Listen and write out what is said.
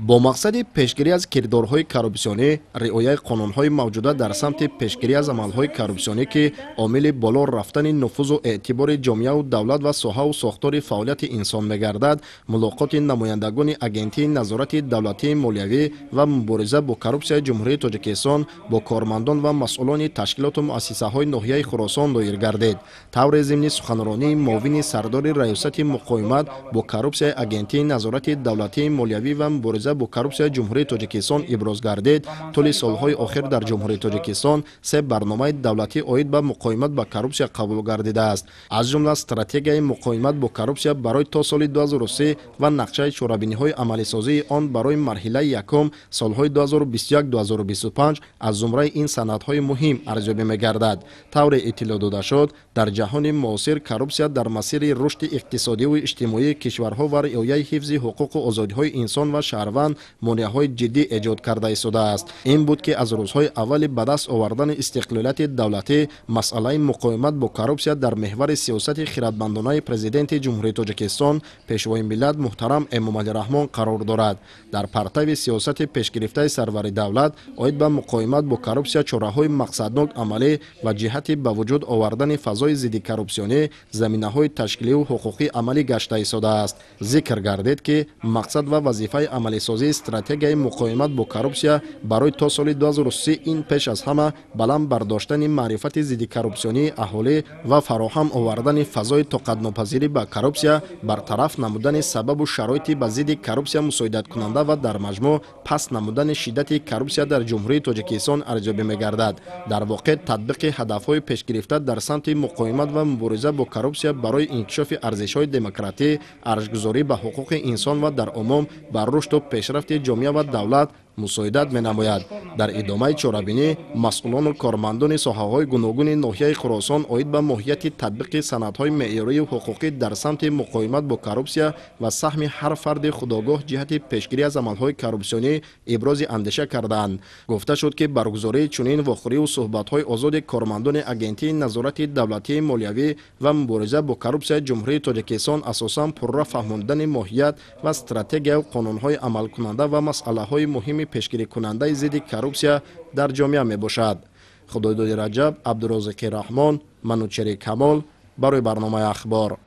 با مقصد پیشگیری از کردارهای کارپسیونی، رعایت قانونهای موجوده در سمت پیشگیری از عملهای کارپسیونی که عامل بالا رفتن نفوذ و اعتبار جامعه و دولت و ساحه و ساختار فعالیت انسان می‌گردد، ملاقات نمایندگان اگنتی نظارت دولتی مالیوی و مبارزه با کارپسیا جمهوری تاجیکستان با کارمندان و مسئولان تشکیلات و مؤسسه‌های ناحیه خراسان دایر گردید. طور ضمنی سخنرانی معاون سردار ریاست مقاومت با کارپسیا اگنتی نظارت دولتی مالیوی و مبارزه با کارپسیا جمهوری تاجیکستان ابراز گردید. طول سالهای آخر در جمهوری تاجیکستان سه برنامه دولتی عاید به مقاومت با کارپسیا قبول گردیده است. از جمله استراتژی مقاومت با کارپسیا برای تا سال 2003 و نقشه چاره‌بینی‌های عملی سازی آن برای مرحله یکم سالهای 2021-2025 از زمره این سندهای مهم ارزیابی می‌گردد. طور اطلاع داده شد در جهان معاصر کارپسیا در مسیر رشد اقتصادی و اجتماعی کشورها و رعایت حفظ حقوق و آزادی‌های انسان و شهروند مانع‌های جدی ایجاد کرده ایستاده است. این بود که از روزهای اول به دست آوردن استقلالیت دولتی مسئله مقاومت با کارپسیا در محور سیاست خردمندانه پرزیدنت جمهوری تاجیکستان پیشوای ملت محترم امامعلی رحمان قرار دارد. در پرتو سیاست پیشگرفته سرور دولت عاید به مقاومت با کارپسیا چاره‌های مقصدناک عملی و جهت به وجود آوردن فضای ضد کارپسیونی زمینه‌های تشکیلی و حقوقی عملی گشته ایستاده است. ذکر گردید که مقصد و وظیفه عملی سازی استراتژی مقاومت با کارپسیا برای تا سال 2030 این پیش از همه بلند برداشتن معرفت ضد کارپسیونی اهالی و فراهم آوردن فضای طاقت‌ناپذیری به کارپسیا، برطرف نمودن سبب و شرایط به ضد کارپسیا مساعدت کننده و در مجموع پس نمودن شدت کارپسیا در جمهوری تاجیکستان ارزیابی می‌گردد. در واقع تطبیق هدف‌های پیشگرفته در سمت مقاومت و مبارزه با کارپسیا برای انکشاف ارزش‌های دموکراسی، ارزش‌گذاری به حقوق انسان و در عموم بر رشد و پیشرفت جامعه و دولت مساعدت می‌نماید. در ادامه چاره‌بینی مسئولان و کارمندان ساحه‌های گوناگون ناحیه خراسان عاید به ماهیت تطبیق سندهای معیاری و حقوقی در سمت مقاومت با کارپسیا و سهم هر فرد خودآگاه جهت پیشگیری از عملهای کارپسیونی ابراز اندیشه کردند. گفته شد که برگزاری چنین واخوری و صحبت‌های آزاد کارمندان اگنتی نظارت دولتی مالیوی و مبارزه با کارپسیا جمهوری تاجیکستان اساساً پر فهماندن ماهیت و استراتژی و قانون‌های عمل کننده و مسئله‌های مهم پیشگیری کننده ضد کارپسیا در جامعه می باشد. خداداد رجب، عبدالرزاق رحمان، منوچهر کمال برای برنامه اخبار.